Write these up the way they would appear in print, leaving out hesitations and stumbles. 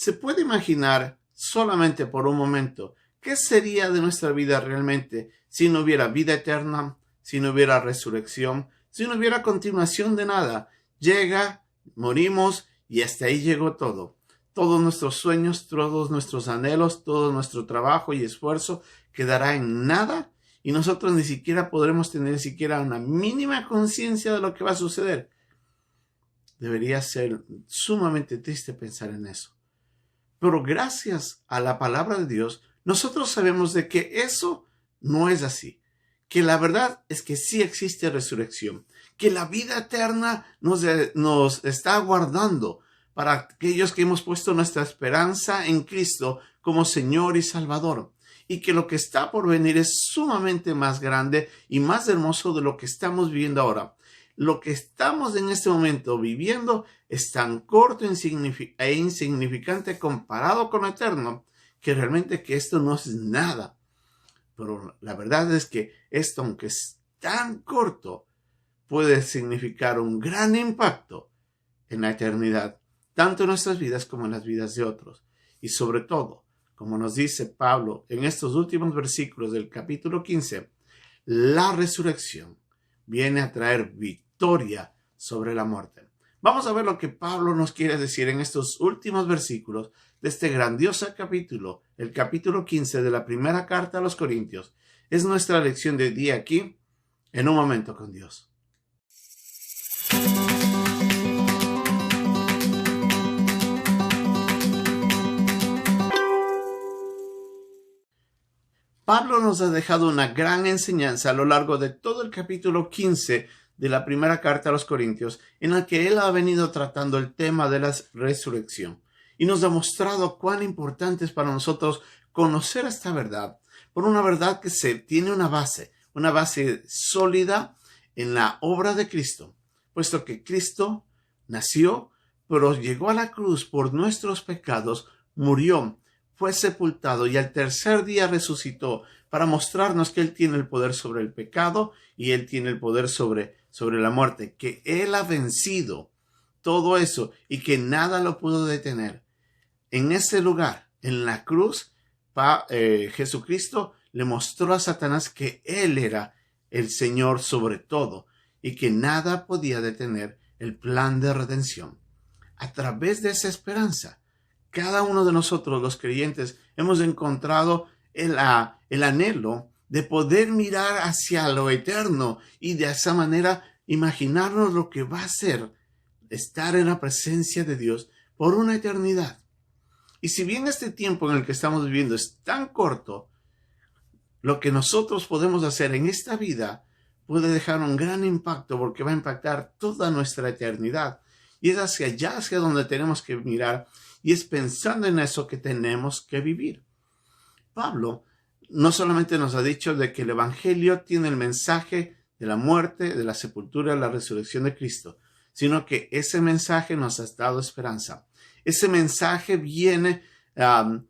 ¿Se puede imaginar solamente por un momento qué sería de nuestra vida realmente si no hubiera vida eterna, si no hubiera resurrección, si no hubiera continuación de nada? Llega, morimos y hasta ahí llegó todo. Todos nuestros sueños, todos nuestros anhelos, todo nuestro trabajo y esfuerzo quedará en nada y nosotros ni siquiera podremos tener siquiera una mínima conciencia de lo que va a suceder. Debería ser sumamente triste pensar en eso. Pero gracias a la palabra de Dios, nosotros sabemos de que eso no es así. Que la verdad es que sí existe resurrección. Que la vida eterna nos está aguardando para aquellos que hemos puesto nuestra esperanza en Cristo como Señor y Salvador. Y que lo que está por venir es sumamente más grande y más hermoso de lo que estamos viviendo ahora. Lo que estamos en este momento viviendo es tan corto e insignificante comparado con lo eterno, que realmente que esto no es nada. Pero la verdad es que esto, aunque es tan corto, puede significar un gran impacto en la eternidad, tanto en nuestras vidas como en las vidas de otros. Y sobre todo, como nos dice Pablo en estos últimos versículos del capítulo 15, la resurrección viene a traer victoria sobre la muerte. Vamos a ver lo que Pablo nos quiere decir en estos últimos versículos de este grandioso capítulo, el capítulo 15 de la primera carta a los Corintios. Es nuestra lección de día aquí, en un momento con Dios. Pablo nos ha dejado una gran enseñanza a lo largo de todo el capítulo 15 de la primera carta a los Corintios, en la que él ha venido tratando el tema de la resurrección y nos ha mostrado cuán importante es para nosotros conocer esta verdad, por una verdad que tiene una base sólida en la obra de Cristo, puesto que Cristo nació, pero llegó a la cruz por nuestros pecados, murió, fue sepultado y al tercer día resucitó para mostrarnos que Él tiene el poder sobre el pecado y Él tiene el poder sobre la muerte, que Él ha vencido todo eso y que nada lo pudo detener. En ese lugar, en la cruz, Jesucristo le mostró a Satanás que Él era el Señor sobre todo y que nada podía detener el plan de redención. A través de esa esperanza, cada uno de nosotros, los creyentes, hemos encontrado el anhelo de poder mirar hacia lo eterno y de esa manera imaginarnos lo que va a ser estar en la presencia de Dios por una eternidad. Y si bien este tiempo en el que estamos viviendo es tan corto, lo que nosotros podemos hacer en esta vida puede dejar un gran impacto porque va a impactar toda nuestra eternidad. Y es hacia allá, hacia donde tenemos que mirar, y es pensando en eso que tenemos que vivir. Pablo no solamente nos ha dicho de que el Evangelio tiene el mensaje de la muerte, de la sepultura y la resurrección de Cristo, sino que ese mensaje nos ha dado esperanza. Ese mensaje viene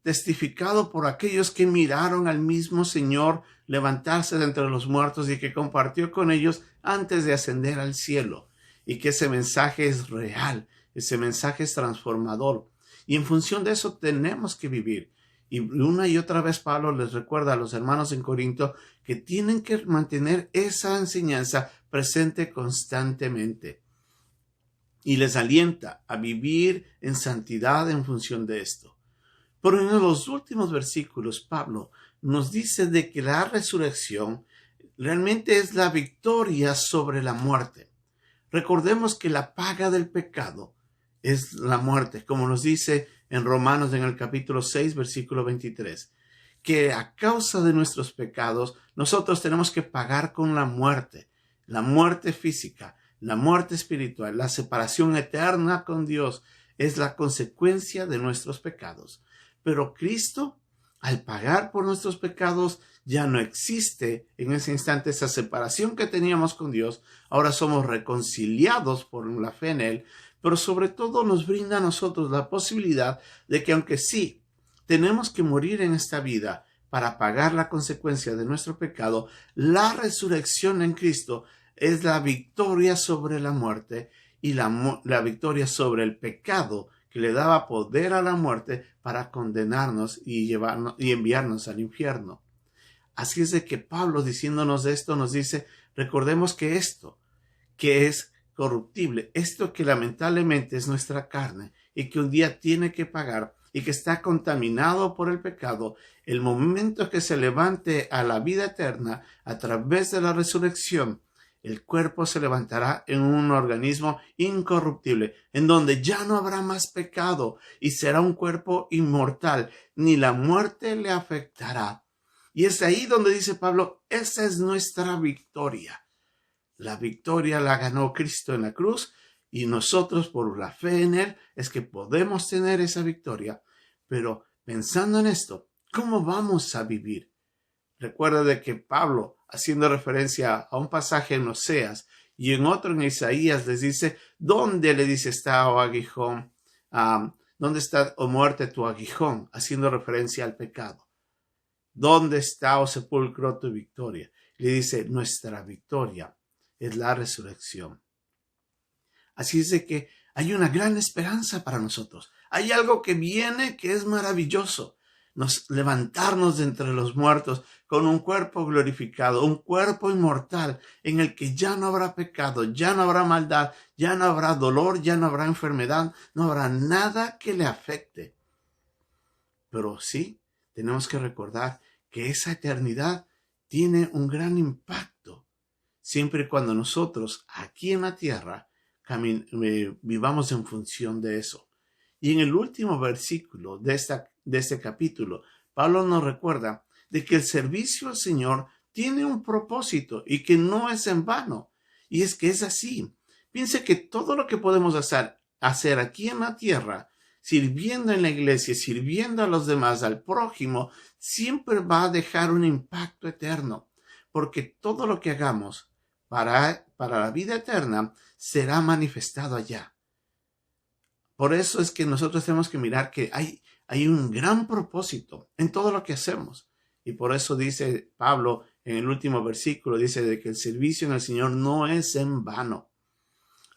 testificado por aquellos que miraron al mismo Señor levantarse de entre los muertos y que compartió con ellos antes de ascender al cielo. Y que ese mensaje es real, ese mensaje es transformador. Y en función de eso tenemos que vivir. Y una y otra vez Pablo les recuerda a los hermanos en Corinto que tienen que mantener esa enseñanza presente constantemente. Y les alienta a vivir en santidad en función de esto. Pero en los últimos versículos Pablo nos dice de que la resurrección realmente es la victoria sobre la muerte. Recordemos que la paga del pecado es la muerte, como nos dice en Romanos en el capítulo 6, versículo 23, que a causa de nuestros pecados nosotros tenemos que pagar con la muerte física, la muerte espiritual, la separación eterna con Dios es la consecuencia de nuestros pecados. Pero Cristo, al pagar por nuestros pecados, ya no existe en ese instante esa separación que teníamos con Dios. Ahora somos reconciliados por la fe en Él, pero sobre todo nos brinda a nosotros la posibilidad de que aunque sí tenemos que morir en esta vida para pagar la consecuencia de nuestro pecado, la resurrección en Cristo es la victoria sobre la muerte y la victoria sobre el pecado que le daba poder a la muerte para condenarnos y enviarnos al infierno. Así es de que Pablo, diciéndonos esto, nos dice, recordemos que esto, que es corruptible, esto que lamentablemente es nuestra carne y que un día tiene que pagar y que está contaminado por el pecado, el momento que se levante a la vida eterna a través de la resurrección, el cuerpo se levantará en un organismo incorruptible, en donde ya no habrá más pecado y será un cuerpo inmortal, ni la muerte le afectará. Y es ahí donde dice Pablo, esa es nuestra victoria. La victoria la ganó Cristo en la cruz y nosotros por la fe en Él es que podemos tener esa victoria. Pero pensando en esto, ¿cómo vamos a vivir? Recuerda de que Pablo, haciendo referencia a un pasaje en Oseas y en otro en Isaías, les dice, ¿dónde le dice está, oh aguijón? ¿Dónde está, oh muerte, tu aguijón? Haciendo referencia al pecado. ¿Dónde está, oh sepulcro, tu victoria? Le dice, nuestra victoria es la resurrección. Así es de que hay una gran esperanza para nosotros. Hay algo que viene que es maravilloso. Levantarnos de entre los muertos con un cuerpo glorificado, un cuerpo inmortal en el que ya no habrá pecado, ya no habrá maldad, ya no habrá dolor, ya no habrá enfermedad, no habrá nada que le afecte. Pero sí, tenemos que recordar que esa eternidad tiene un gran impacto siempre y cuando nosotros aquí en la tierra vivamos en función de eso. Y en el último versículo de este capítulo, Pablo nos recuerda de que el servicio al Señor tiene un propósito y que no es en vano. Y es que es así. Piense que todo lo que podemos hacer aquí en la tierra, sirviendo en la iglesia, sirviendo a los demás, al prójimo, siempre va a dejar un impacto eterno. Porque todo lo que hagamos para la vida eterna será manifestado allá. Por eso es que nosotros tenemos que mirar que hay un gran propósito en todo lo que hacemos. Y por eso dice Pablo en el último versículo, dice de que el servicio en el Señor no es en vano.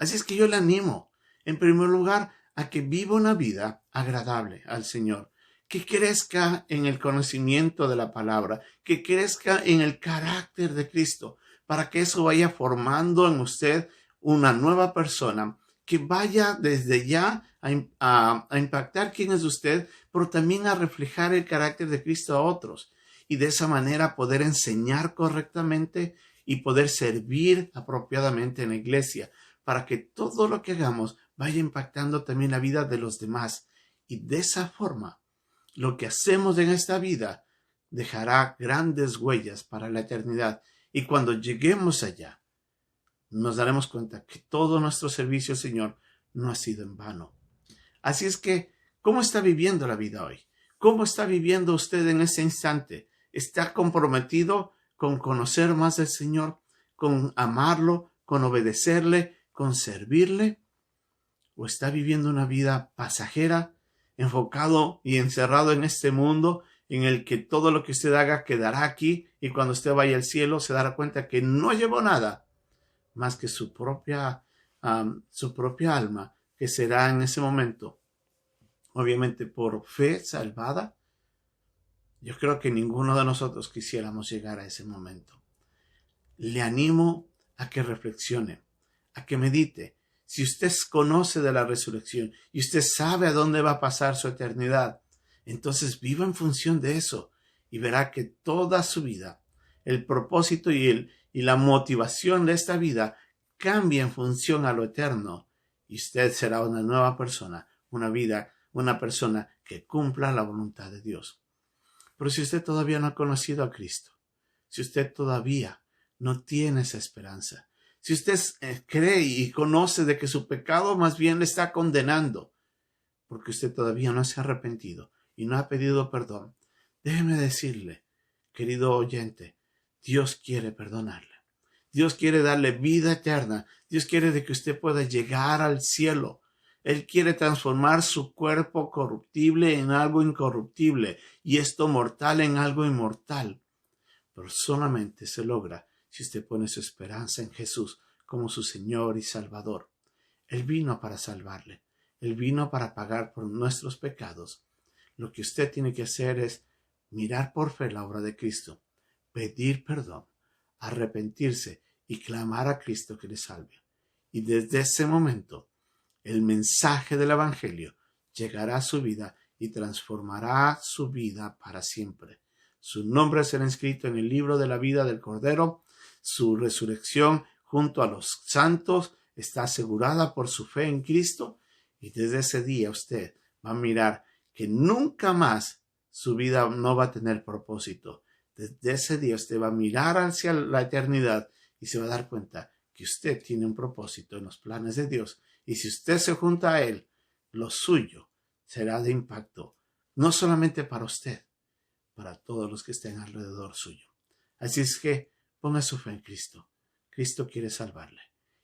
Así es que yo le animo, en primer lugar, a que viva una vida agradable al Señor, que crezca en el conocimiento de la palabra, que crezca en el carácter de Cristo, para que eso vaya formando en usted una nueva persona, que vaya desde ya a impactar quién es usted, pero también a reflejar el carácter de Cristo a otros, y de esa manera poder enseñar correctamente y poder servir apropiadamente en la iglesia, para que todo lo que hagamos vaya impactando también la vida de los demás. Y de esa forma, lo que hacemos en esta vida dejará grandes huellas para la eternidad. Y cuando lleguemos allá, nos daremos cuenta que todo nuestro servicio al Señor no ha sido en vano. Así es que, ¿cómo está viviendo la vida hoy? ¿Cómo está viviendo usted en ese instante? ¿Está comprometido con conocer más del Señor, con amarlo, con obedecerle, con servirle? ¿O está viviendo una vida pasajera, enfocado y encerrado en este mundo en el que todo lo que usted haga quedará aquí y cuando usted vaya al cielo se dará cuenta que no llevó nada más que su propia alma, que será en ese momento, obviamente por fe salvada? Yo creo que ninguno de nosotros quisiéramos llegar a ese momento. Le animo a que reflexione, a que medite. Si usted conoce de la resurrección y usted sabe a dónde va a pasar su eternidad, entonces viva en función de eso y verá que toda su vida, el propósito y la motivación de esta vida cambia en función a lo eterno y usted será una nueva persona, una persona que cumpla la voluntad de Dios. Pero si usted todavía no ha conocido a Cristo, si usted todavía no tiene esa esperanza, si usted cree y conoce de que su pecado más bien le está condenando, porque usted todavía no se ha arrepentido y no ha pedido perdón, déjeme decirle, querido oyente, Dios quiere perdonarle. Dios quiere darle vida eterna. Dios quiere de que usted pueda llegar al cielo. Él quiere transformar su cuerpo corruptible en algo incorruptible y esto mortal en algo inmortal. Pero solamente se logra si usted pone su esperanza en Jesús como su Señor y Salvador. Él vino para salvarle. Él vino para pagar por nuestros pecados. Lo que usted tiene que hacer es mirar por fe la obra de Cristo, pedir perdón, arrepentirse y clamar a Cristo que le salve. Y desde ese momento, el mensaje del Evangelio llegará a su vida y transformará su vida para siempre. Su nombre será inscrito en el libro de la vida del Cordero. Su resurrección junto a los santos está asegurada por su fe en Cristo. Y desde ese día usted va a mirar que nunca más su vida no va a tener propósito. Desde ese día usted va a mirar hacia la eternidad y se va a dar cuenta que usted tiene un propósito en los planes de Dios. Y si usted se junta a Él, lo suyo será de impacto, no solamente para usted, para todos los que estén alrededor suyo. Así es que ponga su fe en Cristo. Cristo quiere salvarle.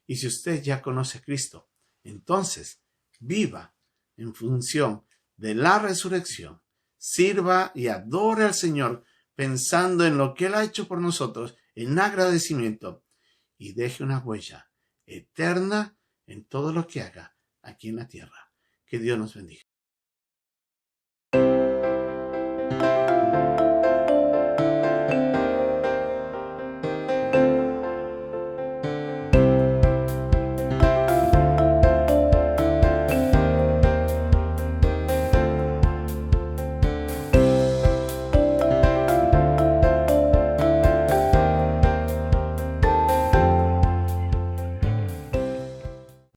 Y si usted ya conoce a Cristo, entonces viva en función de la resurrección. Sirva y adore al Señor pensando en lo que Él ha hecho por nosotros, en agradecimiento, y deje una huella eterna en todo lo que haga aquí en la tierra. Que Dios nos bendiga.